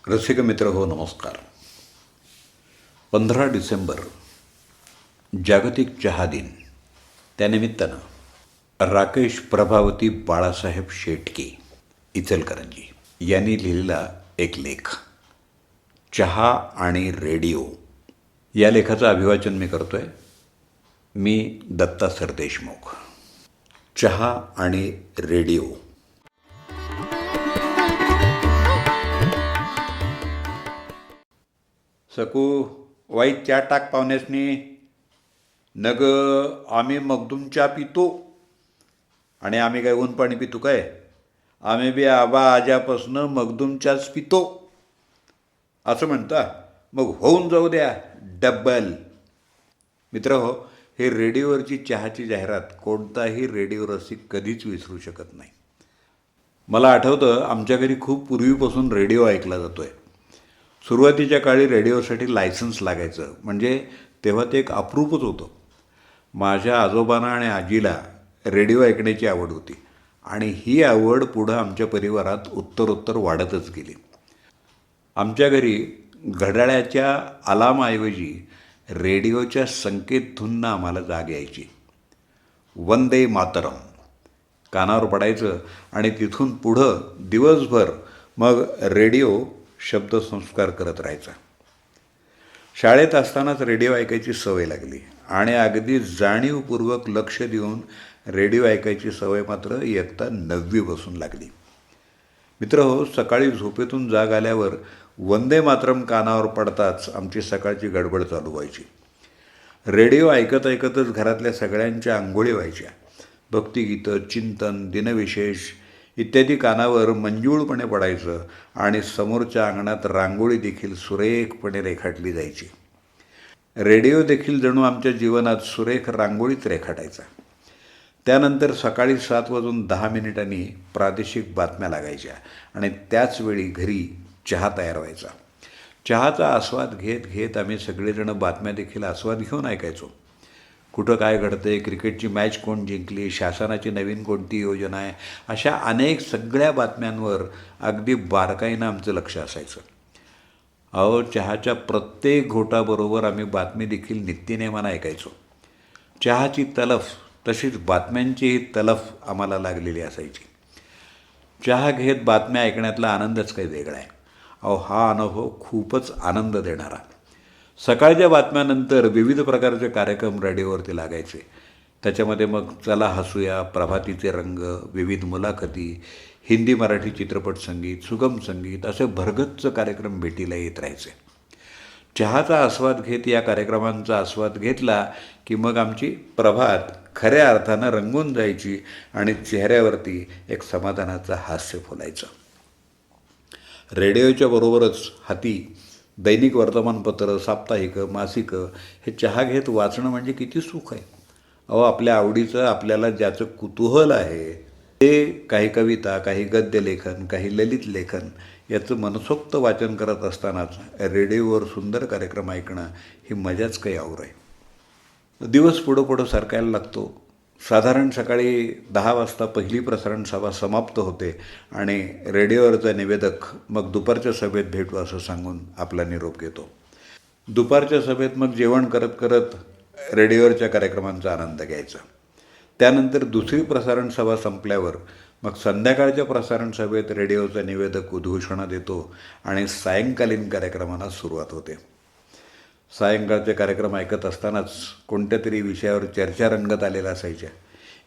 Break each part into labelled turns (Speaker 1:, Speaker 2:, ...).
Speaker 1: रसिक मित्र हो, नमस्कार. 15 डिसेंबर जागतिक चहा दिन. त्यानिमित्तानं राकेश प्रभावती बाळासाहेब शेटके इचलकरंजी यांनी लिहिलेला एक लेख, चहा आणि रेडिओ. या लेखाचं अभिवाचन मी करतोय. मी दत्ता सरदेशमुख. चहा आणि रेडिओ. सकू, वाईट चहा टाक पाहुण्यासनी. नग आम्ही मगदूम चहा पितो आणि आम्ही काय ऊन पाणी पितो काय? आम्ही बी आबा आज्यापासनं मगदूम चहाच पितो असं म्हणता. मग होऊन जाऊ द्या डब्बल. मित्र हो, हे रेडिओवरची चहाची जाहिरात कोणताही रेडिओ रसिक कधीच विसरू शकत नाही. मला आठवतं, आमच्या घरी खूप पूर्वीपासून रेडिओ ऐकला जातो आहे. सुरुवातीच्या काळी रेडिओसाठी लायसन्स लागायचं, म्हणजे तेव्हा ते एक अप्रूपच होतं. माझ्या आजोबांना आणि आजीला रेडिओ ऐकण्याची आवड होती आणि ही आवड पुढं आमच्या परिवारात उत्तरोत्तर वाढतच गेली. आमच्या घरी घड्याळाच्या अलार्मऐवजी रेडिओच्या संकेत धूननं आम्हाला जाग यायची. वंदे मातरम कानावर पडायचं आणि तिथून पुढं दिवसभर मग रेडिओ शब्दसंस्कार करत राहायचा. शाळेत असतानाच रेडिओ ऐकायची सवय लागली आणि अगदी जाणीवपूर्वक लक्ष देऊन रेडिओ ऐकायची सवय मात्र इयत्ता 9वी बसून लागली. मित्र हो, सकाळी झोपेतून जाग आल्यावर वंदे मातरम कानावर पडताच आमची सकाळची गडबड चालू व्हायची. रेडिओ ऐकत ऐकतच घरातल्या सगळ्यांच्या आंघोळी व्हायच्या. भक्तिगीतं, चिंतन, दिनविशेष इत्यादी कानावर मंजूळपणे पडायचं आणि समोरच्या अंगणात रांगोळी देखील सुरेखपणे रेखाटली जायची. रेडिओ देखील जणू आमच्या जीवनात सुरेख रांगोळीच रेखाटायचा. त्यानंतर सकाळी 7:10 प्रादेशिक बातम्या लागायच्या आणि त्याचवेळी घरी चहा तयार व्हायचा. चहाचा आस्वाद घेत घेत आम्ही सगळेजण बातम्या देखील आस्वाद घेऊन ऐकायचो. कुठं काय घडतंय, क्रिकेटची मॅच कोण जिंकली, शासनाची नवीन कोणती योजना आहे, अशा अनेक सगळ्या बातम्यांवर अगदी बारकाईनं आमचं लक्ष असायचं. अहो, चहाच्या प्रत्येक घोटाबरोबर आम्ही बातमी देखील नित्यनेमानं ऐकायचो. चहाची तलफ तशीच बातम्यांचीही तलफ आम्हाला लागलेली असायची. चहा घेत बातम्या ऐकण्यातला आनंदच काही वेगळा आहे. अहो, हा अनुभव खूपच आनंद देणारा. सकाळच्या बातम्यानंतर विविध प्रकारचे कार्यक्रम रेडिओवरती लागायचे. त्याच्यामध्ये मग चला हसूया, प्रभातीचे रंग, विविध मुलाखती, हिंदी मराठी चित्रपट संगीत, सुगम संगीत असे भरगच्च कार्यक्रम भेटीला येत राहायचे. चहाचा आस्वाद घेत या कार्यक्रमांचा आस्वाद घेतला की मग आमची प्रभात खऱ्या अर्थानं रंगून जायची आणि चेहऱ्यावरती एक समाधानाचं हास्य फुलायचं. रेडिओच्या बरोबरच हाती दैनिक वर्तमानपत्र, साप्ताहिकं, मासिकं हे चहा घेत वाचणं म्हणजे किती सुख आहे. अहो, आपल्या आवडीचं, आपल्याला ज्याचं कुतूहल आहे ते काही कविता, काही गद्यलेखन, काही ललित लेखन याचं मनसोक्त वाचन करत असतानाच रेडिओवर सुंदर कार्यक्रम ऐकणं ही मजाच काही और आहे. दिवस पुढं पुढं सरकायला लागतो. साधारण सकाळी 10 वाजता पहिली प्रसारण सभा समाप्त होते आणि रेडिओवरचा निवेदक मग दुपारच्या सभेत भेटू असं सांगून आपला निरोप घेतो. दुपारच्या सभेत मग जेवण करत करत रेडिओवरच्या कार्यक्रमांचा आनंद घ्यायचा. त्यानंतर दुसरी प्रसारण सभा संपल्यावर मग संध्याकाळच्या प्रसारण सभेत रेडिओचा निवेदक उद्घोषणा देतो आणि सायंकालीन कार्यक्रमांना सुरुवात होते. सायंकाळचे कार्यक्रम ऐकत असतानाच कोणत्या तरी विषयावर चर्चा रंगत आलेल्या असायच्या.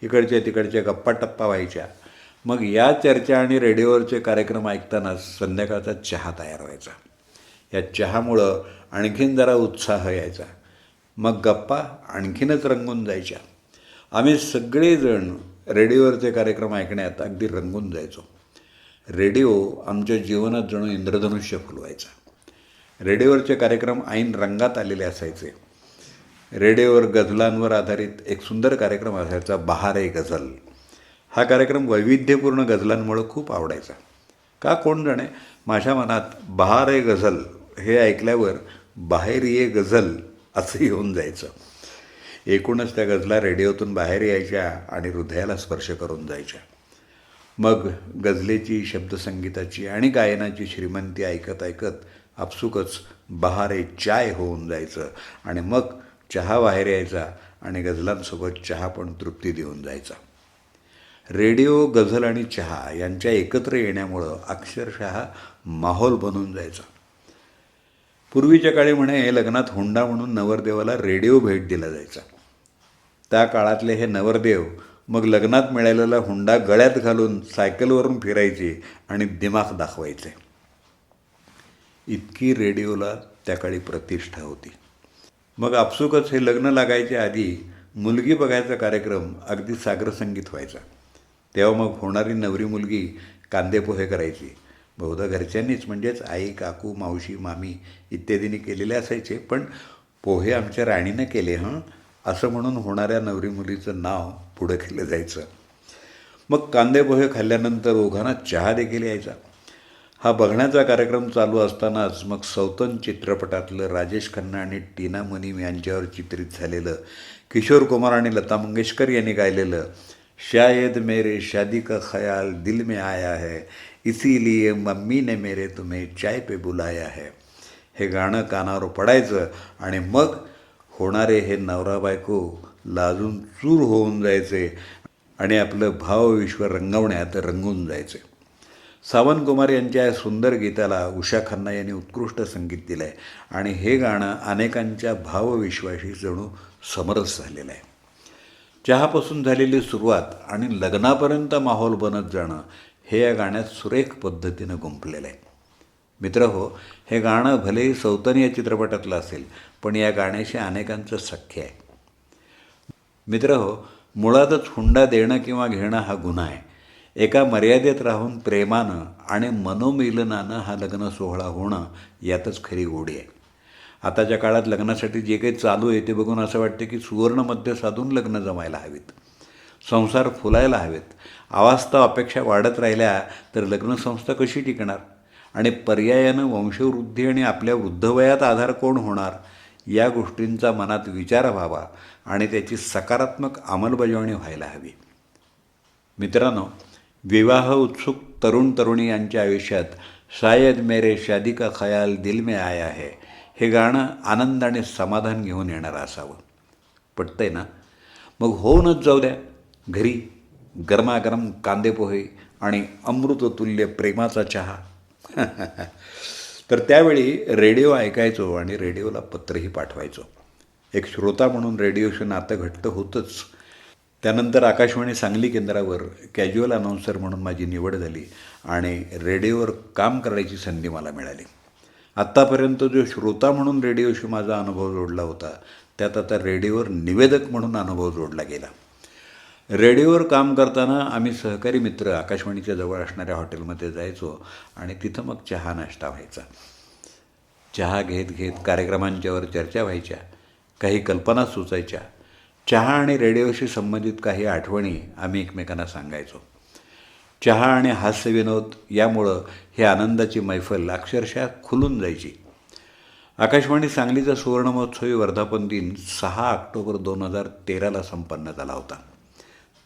Speaker 1: इकडच्या तिकडच्या गप्पा टप्पा व्हायच्या. मग या चर्चा आणि रेडिओवरचे कार्यक्रम ऐकतानाच संध्याकाळचा चहा तयार व्हायचा. या चहामुळं आणखीन जरा उत्साह यायचा. मग गप्पा आणखीनच रंगून जायच्या. आम्ही सगळेजण रेडिओवरचे कार्यक्रम ऐकण्यात अगदी रंगून जायचो. रेडिओ आमच्या जीवनात जणू इंद्रधनुष्य फुलवायचा. रेडिओवरचे कार्यक्रम ऐन रंगात आलेले असायचे. रेडिओवर गझलांवर आधारित एक सुंदर कार्यक्रम असायचा, बहार-ए गझल. हा कार्यक्रम वैविध्यपूर्ण गझलांमुळं खूप आवडायचा. का कोण जाणे, माझ्या मनात बहार-ए गझल हे ऐकल्यावर बाहेर ये गझल असं येऊन जायचं. एकूणच त्या गझला रेडिओतून बाहेर यायच्या आणि हृदयाला स्पर्श करून जायच्या. मग गझलेची, शब्दसंगीताची आणि गायनाची श्रीमंती ऐकत ऐकत आपसुकच बहारे चाय होऊन जायचं आणि मग चहा बाहेर यायचा आणि गझलांसोबत चहा पण तृप्ती देऊन जायचा. रेडिओ, गझल आणि चहा यांच्या एकत्र येण्यामुळं अक्षरशः माहोल बनून जायचा. पूर्वीच्या काळी म्हणे लग्नात हुंडा म्हणून नवरदेवाला रेडिओ भेट दिला जायचा. त्या काळातले हे नवरदेव मग लग्नात मिळालेला हुंडा गळ्यात घालून सायकलवरून फिरायचे आणि दिमाग दाखवायचे. इतकी रेडिओला त्या काळी प्रतिष्ठा होती. मग आपसुकच हे लग्न लागायच्या आधी मुलगी बघायचा कार्यक्रम अगदी सागरसंगीत व्हायचा. तेव्हा मग होणारी नवरी मुलगी कांदेपोहे करायची. बहुधा घरच्यांनीच, म्हणजेच आई, काकू, मावशी, मामी इत्यादींनी केलेले असायचे, पण पोहे आमच्या राणीनं केले असं म्हणून होणाऱ्या नवरी मुलीचं नाव पुढं केलं जायचं. मग कांदेपोहे खाल्ल्यानंतर ओघांना चहा देखील यायचा. हा बघण्याचा कार्यक्रम चालू असतानाच मग सौतन चित्रपटातलं राजेश खन्ना आणि टीना मुनीम यांच्यावर चित्रित झालेलं, किशोर कुमार आणि लता मंगेशकर यांनी गायलेलं शायद मेरे शादी का ख्याल दिल में आया है, इसीलिए मम्मी ने मेरे तुम्हें चाय पे बुलाया है, हे गाणं कानावर पडायचं आणि मग होणारे हे नवरा बायको लाजून चूर होऊन जायचे आणि आपलं भावविश्व रंगवण्यात रंगून जायचे. सावन कुमार यांच्या या सुंदर गीताला उषा खन्ना यांनी उत्कृष्ट संगीत दिलं आहे आणि हे गाणं अनेकांच्या भावविश्वाशी जणू समरस झालेलं आहे. चहापासून झालेली सुरुवात आणि लग्नापर्यंत माहोल बनत जाणं हे या गाण्यात सुरेख पद्धतीनं गुंफलेलं आहे. मित्रहो, हे गाणं भलेही सौतन या चित्रपटातलं असेल, पण या गाण्याशी अनेकांचं सख्य आहे. मित्रहो, मुळातच हुंडा देणं किंवा घेणं हा गुन्हा आहे. एका मर्यादेत राहून प्रेमानं आणि मनोमिलनानं हा लग्न सोहळा होणं यातच खरी गोडी आहे. आताच्या काळात लग्नासाठी जे काही चालू आहे ते बघून असं वाटतं की सुवर्णमध्य साधून लग्न जमायला हवीत, संसार फुलायला हवेत. अवास्तव अपेक्षा वाढत राहिल्या तर लग्नसंस्था कशी टिकणार आणि पर्यायानं वंशवृद्धी आणि आपल्या वृद्धवयात आधार कोण होणार, या गोष्टींचा मनात विचार व्हावा आणि त्याची सकारात्मक अंमलबजावणी व्हायला हवी. मित्रांनो, विवाह उत्सुक तरुण तरुणी यांच्या आयुष्यात शायद मेरे शादी का ख्याल दिल में आया है हे गाणं आनंद आणि समाधान घेऊन येणारं असावं. पटतंय ना? मग होऊनच जाऊ द्या. घरी गरमागरम कांदेपोहे आणि अमृततुल्य प्रेमाचा चहा. तर त्यावेळी रेडिओ ऐकायचो आणि रेडिओला पत्रही पाठवायचो. एक श्रोता म्हणून रेडिओशी नातं घट्ट होतंच. त्यानंतर आकाशवाणी सांगली केंद्रावर कॅज्युअल अनाऊन्सर म्हणून माझी निवड झाली आणि रेडिओवर काम करायची संधी मला मिळाली. आत्तापर्यंत जो श्रोता म्हणून रेडिओशी माझा अनुभव जोडला होता, त्यात आता रेडिओवर निवेदक म्हणून अनुभव जोडला गेला. रेडिओवर काम करताना आम्ही सहकारी मित्र आकाशवाणीच्या जवळ असणाऱ्या हॉटेलमध्ये जायचो आणि तिथं मग चहा नाश्ता व्हायचा. चहा घेत घेत कार्यक्रमांच्यावर चर्चा व्हायच्या, काही कल्पना सुचायच्या. चहा आणि रेडिओशी संबंधित काही आठवणी आम्ही एकमेकांना सांगायचो. चहा आणि हास्यविनोद यामुळं हे आनंदाची मैफल अक्षरशः खुलून जायची. आकाशवाणी सांगलीचा सुवर्णमहोत्सवी वर्धापन दिन 6 ऑक्टोबर 2013ला संपन्न झाला होता.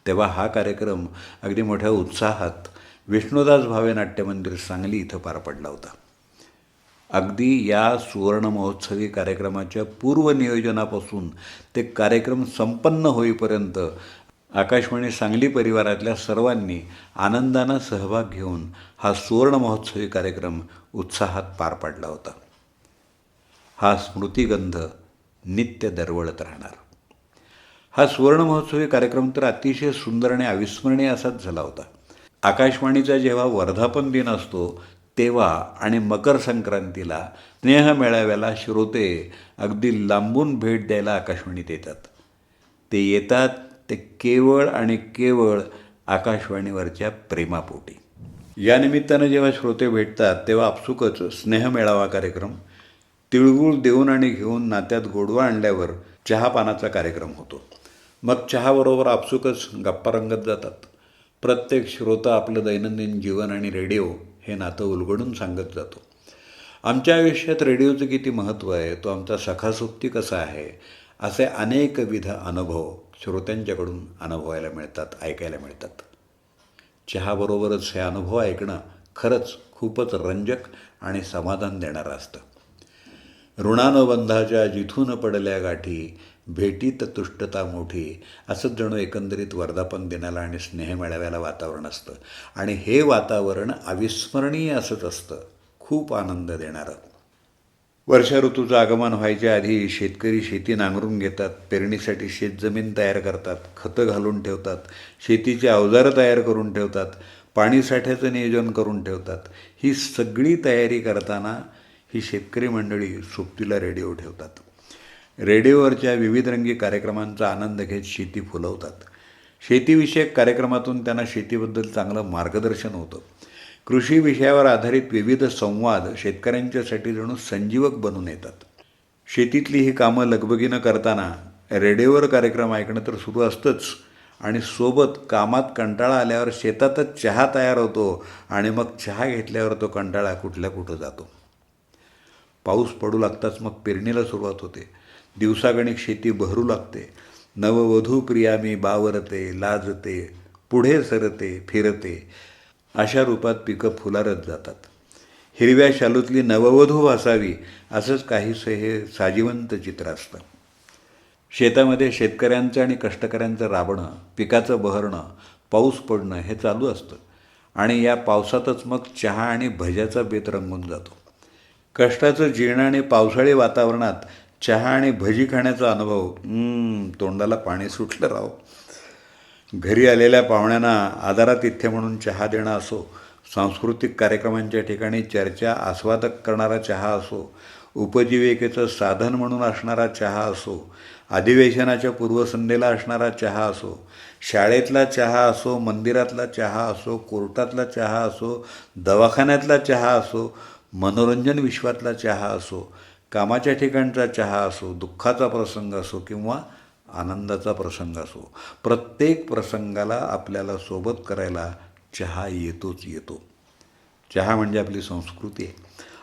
Speaker 1: तेव्हा हा कार्यक्रम अगदी मोठ्या उत्साहात विष्णुदास भावे नाट्यमंदिर सांगली इथं पार पडला होता. अगदी या सुवर्णमहोत्सवी कार्यक्रमाच्या पूर्वनियोजनापासून ते कार्यक्रम संपन्न होईपर्यंत आकाशवाणी सांगली परिवारातल्या सर्वांनी आनंदानं सहभाग घेऊन हा सुवर्णमहोत्सवी कार्यक्रम उत्साहात पार पाडला होता. हा स्मृतिगंध नित्य दरवळत राहणार. हा सुवर्णमहोत्सवी कार्यक्रम तर अतिशय सुंदर आणि अविस्मरणीय असाच झाला होता. आकाशवाणीचा जेव्हा वर्धापन दिन असतो तेव्हा आणि मकर संक्रांतीला स्नेहमेळाव्याला श्रोते अगदी लांबून भेट द्यायला आकाशवाणीत येतात. ते येतात ते केवळ आणि केवळ आकाशवाणीवरच्या प्रेमापोटी. या निमित्तानं जेव्हा श्रोते भेटतात तेव्हा आपसुकच स्नेहमेळावा कार्यक्रम, तिळगुळ देऊन आणि घेऊन नात्यात गोडवा आणल्यावर चहापानाचा कार्यक्रम होतो. मग चहाबरोबर आपसुकच गप्पा रंगत जातात. प्रत्येक श्रोता आपलं दैनंदिन जीवन आणि रेडिओ हे नातं उलगडून सांगत जातो. आमच्या आयुष्यात रेडिओचं किती महत्त्व आहे, तो आमचा सखासोबती कसा आहे, असे अनेकविध अनुभव श्रोत्यांच्याकडून अनुभवायला मिळतात, ऐकायला मिळतात. चहाबरोबरच हे अनुभव ऐकणं खरंच खूपच रंजक आणि समाधान देणारं असतं. ऋणानुबंधाच्या जिथून पडल्या गाठी, भेटीत तुष्टता मोठी, असंच जणू एकंदरीत वर्धापन दिनाला आणि स्नेह मेळाव्याला वातावरण असतं. आणि हे वातावरण अविस्मरणीय असंच असतं, खूप आनंद देणारं. वर्षा ऋतूचं आगमन व्हायच्या आधी शेतकरी शेती नांगरून घेतात, पेरणीसाठी शेतजमीन तयार करतात, खतं घालून ठेवतात, शेतीची अवजारं तयार करून ठेवतात, पाणीसाठ्याचं नियोजन करून ठेवतात. ही सगळी तयारी करताना ही शेतकरी मंडळी सोबतीला रेडिओ ठेवतात. रेडिओवरच्या विविधरंगी कार्यक्रमांचा आनंद घेत शेती फुलवतात. शेतीविषयक कार्यक्रमातून त्यांना शेतीबद्दल चांगलं मार्गदर्शन होतं. कृषी विषयावर आधारित विविध संवाद शेतकऱ्यांच्यासाठी जणू संजीवक बनून येतात. शेतीतली ही कामं लगबगीनं करताना रेडिओवर कार्यक्रम ऐकणं तर सुरू असतंच, आणि सोबत कामात कंटाळा आल्यावर शेतातच चहा तयार होतो आणि मग चहा घेतल्यावर तो कंटाळा कुठल्या कुठं जातो. पाऊस पडू लागताच मग पेरणीला सुरुवात होते. दिवसागणिक शेती बहरू लागते. नववधू प्रिया मी बावरते, लाजते, पुढे सरते, फिरते, अशा रूपात पिकं फुलारत जातात. हिरव्या शालूतली नववधू वासावी, असंच काहीसं हे साजिवंत चित्र असतं. शेतामध्ये शेतकऱ्यांचं आणि कष्टकऱ्यांचं राबणं, पिकाचं बहरणं, पाऊस पडणं हे चालू असतं. आणि या पावसातच मग चहा आणि भज्याचा बेत रंगून जातो. कष्टाचं जीर्ण आणि पावसाळी वातावरणात चहा आणि भजी खाण्याचा अनुभव, तोंडाला पाणी सुटलं राव. घरी आलेल्या पाहुण्यांना आदरातिथ्य म्हणून चहा देणं असो, सांस्कृतिक कार्यक्रमांच्या ठिकाणी चर्चा आस्वादक करणारा चहा असो, उपजीविकेचं साधन म्हणून असणारा चहा असो, अधिवेशनाच्या पूर्वसंध्येला असणारा चहा असो, शाळेतला चहा असो, मंदिरातला चहा असो, कोर्टातला चहा असो, दवाखान्यातला चहा असो, मनोरंजन विश्वातला चहा असो, कामाच्या ठिकाणचा चहा असो, दुःखाचा प्रसंग असो किंवा आनंदाचा प्रसंग असो, प्रत्येक प्रसंगाला आपल्याला सोबत करायला चहा येतोच येतो. चहा म्हणजे आपली संस्कृती आहे.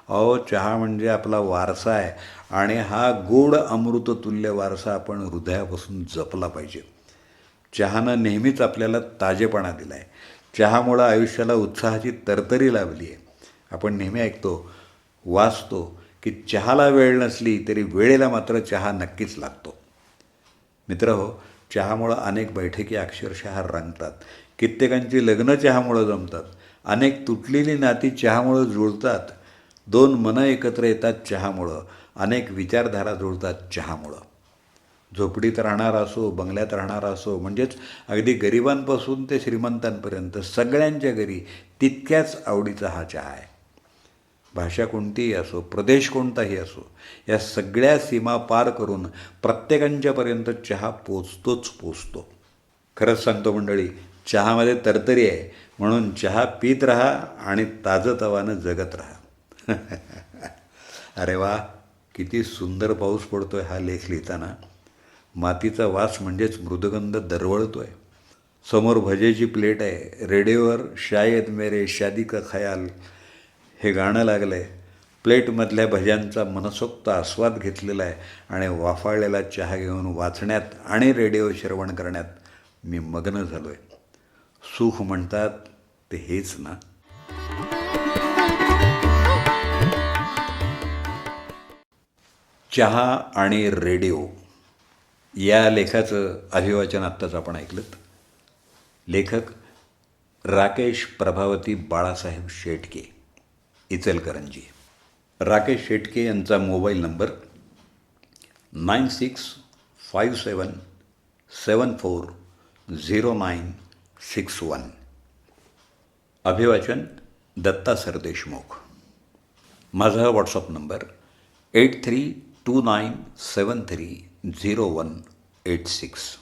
Speaker 1: अहो, चहा म्हणजे आपला वारसा आहे, आणि हा गोड अमृततुल्य वारसा आपण हृदयापासून जपला पाहिजे. चहानं नेहमीच आपल्याला ताजेपणा दिला आहे. चहामुळं आयुष्याला उत्साहाची तरतरी लाभली आहे. आपण नेहमी ऐकतो, वाचतो की चहाला वेळ नसली तरी वेळेला मात्र चहा नक्कीच लागतो. मित्रहो, चहामुळं अनेक बैठकी अक्षरशः रंगतात. कित्येकांची लग्न चहामुळं जमतात. अनेक तुटलेली नाती चहामुळं जुळतात. दोन मनं एकत्र येतात चहामुळं. अनेक विचारधारा जुळतात चहामुळं. झोपडीत राहणारा असो, बंगल्यात राहणारा असो, म्हणजेच अगदी गरिबांपासून ते श्रीमंतांपर्यंत सगळ्यांच्या घरी तितक्याच आवडीचा हा चहा आहे. भाषा कोणतीही असो, प्रदेश कोणताही असो, या सगळ्या सीमा पार करून प्रत्येकांच्यापर्यंत चहा पोचतोच पोचतो. खरंच सांगतो मंडळी, चहामध्ये तरतरी आहे, म्हणून चहा पीत राहा आणि ताजंतवानं जगत राहा. अरे वा, किती सुंदर पाऊस पडतो आहे हा लेख लिहिताना. मातीचा वास म्हणजेच मृदगंध दरवळतो आहे. समोर भजेची प्लेट आहे. रेडिओवर शायद मेरे शादी का खयाल हे गाणं लागलं आहे. प्लेटमधल्या भज्यांचा मनसोक्त आस्वाद घेतलेला आहे आणि वाफाळलेला चहा घेऊन वाचण्यात आणि रेडिओ श्रवण करण्यात मी मग्न झालो आहे. सुख म्हणतात ते हेच ना. चहा आणि रेडिओ या लेखाचं अभिवाचन आत्ताच आपण ऐकलं. लेखक राकेश प्रभावती बाळासाहेब शेटके, इचलकरंजी. राकेश शेटके यांचा मोबाईल नंबर 965747409661. अभिवाचन दत्ता सरदेशमुख. माझा व्हॉट्सअप नंबर 8329730186.